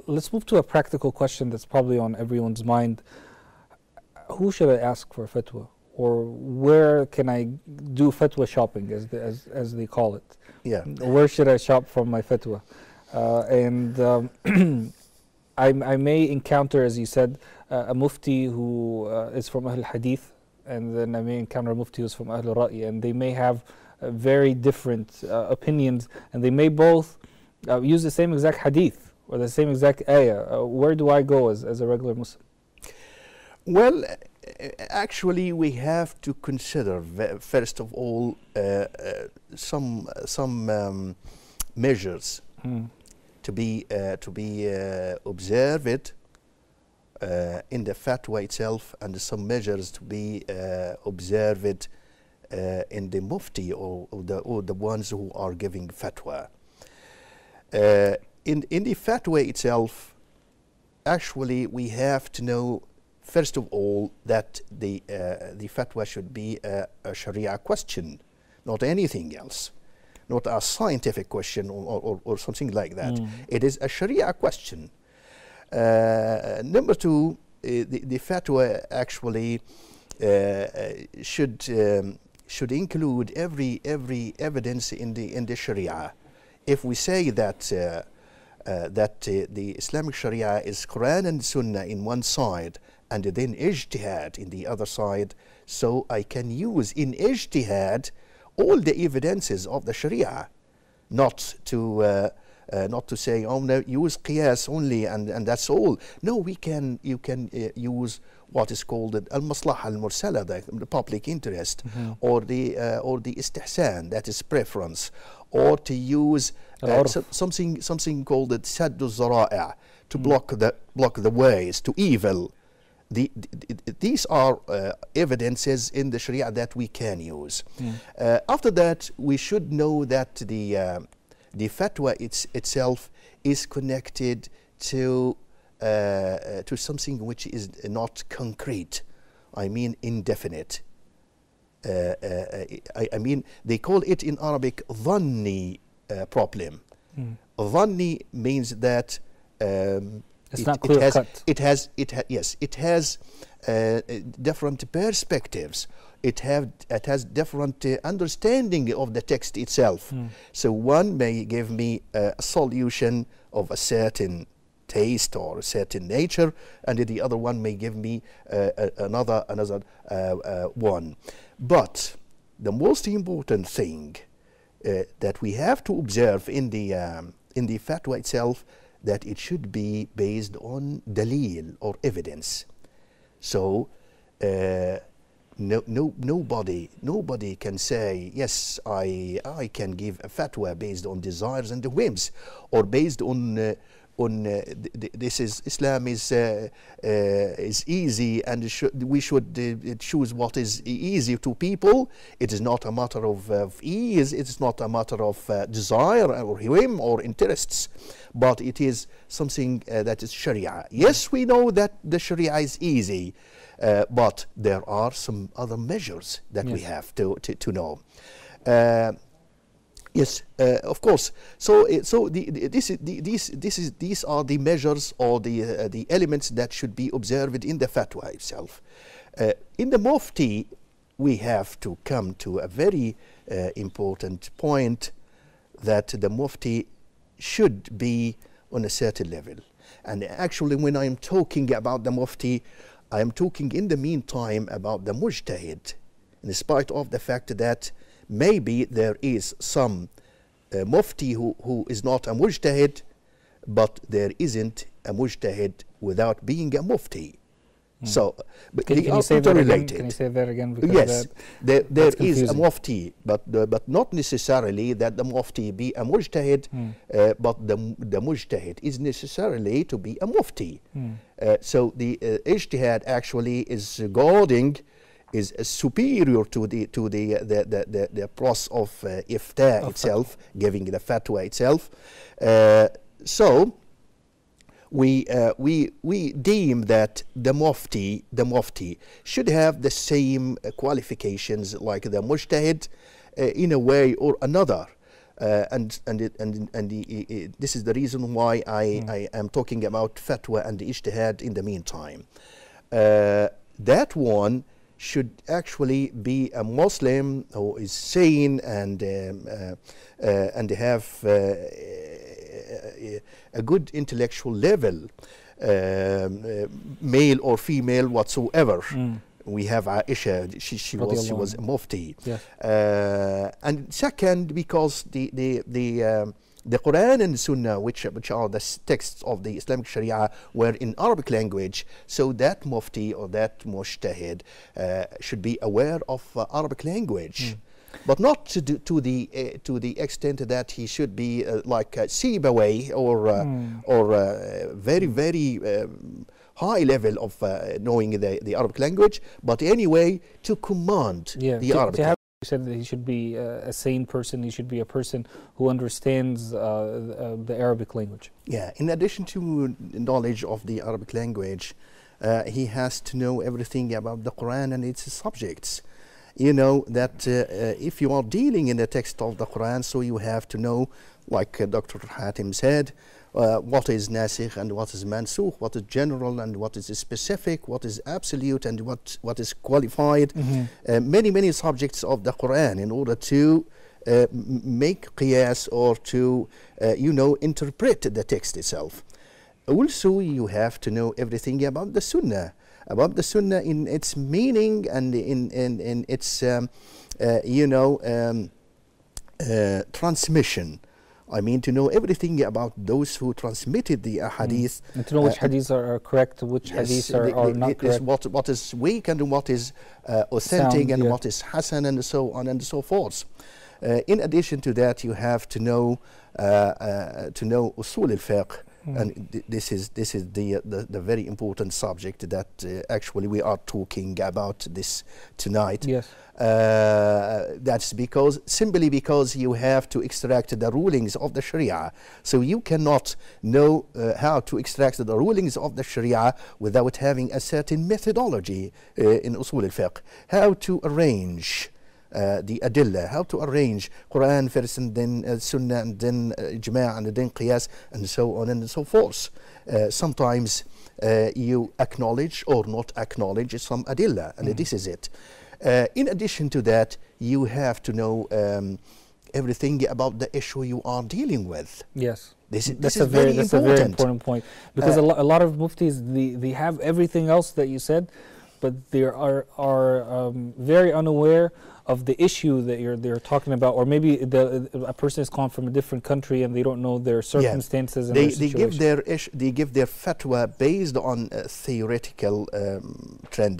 let's move to a practical question that's probably on everyone's mind. Who should I ask for fatwa? Or where can I do fatwa shopping, as they call it? Yeah. Where should I shop for my fatwa? I may encounter, as you said, a mufti who is from Ahl Hadith, and then I may encounter a mufti who's from Ahl Ra'i, and they may have very different opinions, and they may both use the same exact hadith or the same exact ayah. Where do I go as a regular Muslim? Well, actually, we have to consider first of all some measures to be observed in the fatwa itself, and some measures to be observed in the mufti or the ones who are giving fatwa. In the fatwa itself, actually, we have to know first of all that the fatwa should be a Sharia question, not anything else, not a scientific question or something like that. It is a Sharia question. Number two, the fatwa actually should include every evidence in the Sharia. If we say that the Islamic Sharia is Quran and Sunnah in one side, and then ijtihad in the other side, so I can use in ijtihad all the evidences of the Sharia, not to say, oh no, use qiyas only and that's all. No, you can use what is called al-maslaha al-mursala, the public interest, or the istihsan, that is preference, or to use something called the saddu zara'a, to block the ways to evil. These are evidences in the Sharia that we can use. After that, we should know that the fatwa itself is connected to something which is not concrete. I mean indefinite. I mean, they call it in Arabic dhanni problem. Dhanni means that it's not clear cut. It has different perspectives. It has different understanding of the text itself. So one may give me a solution of a certain taste or a certain nature, and the other one may give me another one. But the most important thing that we have to observe in the fatwa itself, that it should be based on dalil or evidence. So nobody can say, yes, I can give a fatwa based on desires and whims, or based on this is Islam is easy, and we should choose what is easy to people. It is not a matter of ease. It is not a matter of desire or whim or interests, but it is something that is Sharia. Yes, we know that the Sharia is easy, but there are some other measures that we have to know. Yes, of course. So these are the measures or the elements that should be observed in the fatwa itself. In the mufti, we have to come to a very important point, that the mufti should be on a certain level. And actually, when I'm talking about the mufti, I am talking in the meantime about the mujtahid, in spite of the fact that maybe there is some mufti who is not a mujtahid, but there isn't a mujtahid without being a mufti. So, but they are interrelated. Can you say that again? Because yes, there is a mufti, but not necessarily that the mufti be a mujtahid, but the mujtahid is necessarily to be a mufti. So the ijtihad actually is guarding, is superior to the process of ifta itself, giving the fatwa itself. So we deem that the mufti should have the same qualifications like the mujtahid in a way or another. This is the reason why I am talking about fatwa and ijtihad in the meantime. That one should actually be a Muslim who is sane and have a good intellectual level, male or female whatsoever. We have Aisha, she was a mufti. Yes. And second, because the Quran and Sunnah, which are the texts of the Islamic Sharia, were in Arabic language, so that mufti or that mujtahid should be aware of Arabic language. But not to the extent that he should be like Sibawayh or very high level of knowing the Arabic language, but anyway to command the Arabic language. You said that he should be a sane person. He should be a person who understands the Arabic language. Yeah, in addition to knowledge of the Arabic language, he has to know everything about the Quran and its subjects. You know that if you are dealing in the text of the Quran, so you have to know, like Dr. Hatim said, what is nasikh and what is mansukh, what is general and what is specific, what is absolute and what is qualified. Many subjects of the Quran in order to make qiyas or to interpret the text itself. Also, you have to know everything about the Sunnah. About the Sunnah in its meaning and in its transmission. I mean, to know everything about those who transmitted the hadith. And to know which hadiths are correct, which hadiths are not correct. What is weak and what is authentic and what is hasan and so on and so forth. In addition to that, you have to know usul al-fiqh. And this is the very important subject that actually we are talking about this tonight. Yes. That's simply because you have to extract the rulings of the Sharia. So you cannot know how to extract the rulings of the Sharia without having a certain methodology in usul al-fiqh. How to arrange the adillah, how to arrange Quran first and then Sunnah and then Ijma' and then Qiyas and so on and so forth. Sometimes you acknowledge or not acknowledge some adillah, and this is it. In addition to that, you have to know everything about the issue you are dealing with. Yes. This is very important. That's a very important point, because a lot of muftis, they have everything else that you said, but they are very unaware of the issue that they're talking about, or maybe a person is calling from a different country and they don't know their circumstances and their situation. They give their fatwa based on theoretical trend,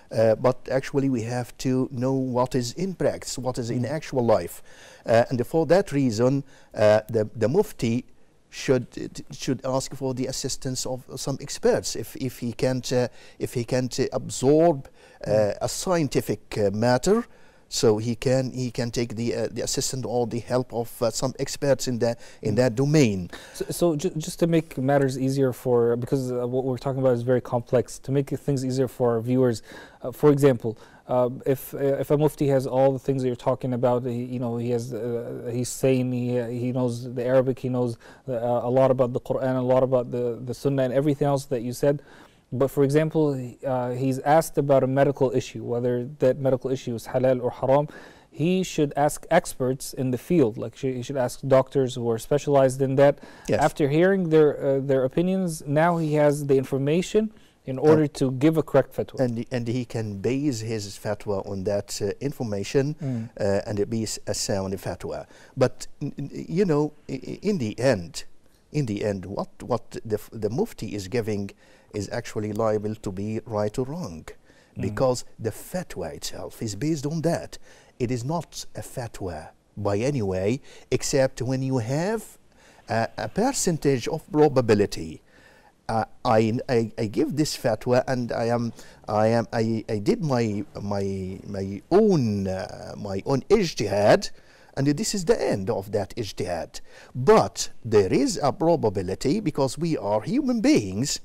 but actually we have to know what is in practice, what is in actual life, and for that reason, the mufti should ask for the assistance of some experts if he can't absorb a scientific matter. So he can take the assistance or the help of some experts in that domain. So just to make matters easier because what we're talking about is very complex, to make things easier for our viewers, for example, if a mufti has all the things that you're talking about, he's sane, he knows the Arabic, he knows a lot about the Quran, a lot about the Sunnah and everything else that you said. But for example, he's asked about a medical issue, whether that medical issue is halal or haram. He should ask experts in the field, like he should ask doctors who are specialized in that. Yes. After hearing their opinions, now he has the information in order to give a correct fatwa. And he can base his fatwa on that information, and it be a sound fatwa. But in the end, what the mufti is giving is actually liable to be right or wrong, because the fatwa itself is based on that. It is not a fatwa by any way, except when you have a percentage of probability. I give this fatwa, and I did my own ijtihad, and this is the end of that ijtihad. But there is a probability, because we are human beings,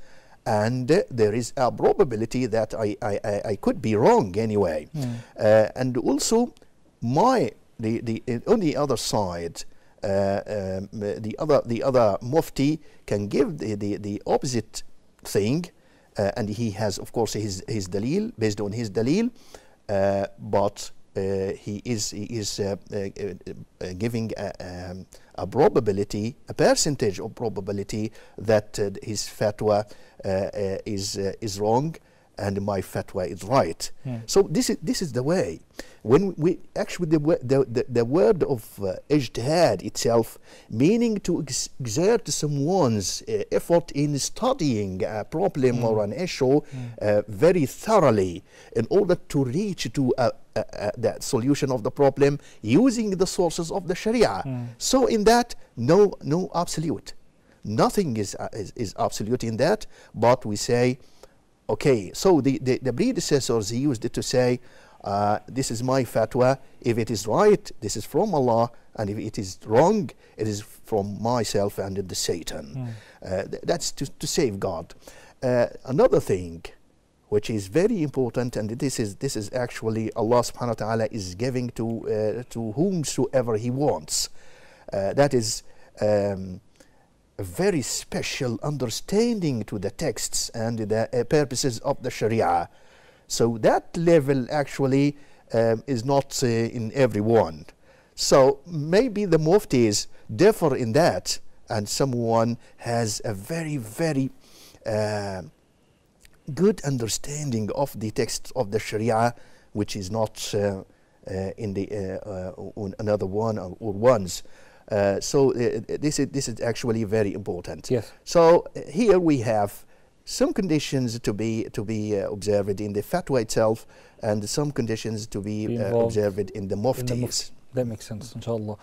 and there is a probability that I could be wrong anyway. And also, on the other side, The other mufti can give the opposite thing, and he has, of course, his dalil, based on his dalil, but he is giving a probability, a percentage of probability that his fatwa is wrong and my fatwa is right. So this is the way. When we actually the word of ijtihad itself, meaning to exert someone's effort in studying a problem or an issue very thoroughly in order to reach to the solution of the problem using the sources of the Sharia. So in that, no absolute. Nothing is absolute in that, but we say, okay, so the predecessors used it to say, this is my fatwa. If it is right, this is from Allah, and if it is wrong, it is from myself and the Satan. That's to safeguard. Another thing which is very important, and this is actually Allah subhanahu wa ta'ala is giving to whomsoever He wants. That is a very special understanding to the texts and the purposes of the Sharia. So that level actually is not in everyone. So maybe the muftis differ in that, and someone has a very, very good understanding of the text of the Sharia, which is not in the another one or ones. So this is actually very important. Yes. So here we have some conditions to be observed in the fatwa itself, and some conditions to be observed in the muftis. That makes sense, inshallah.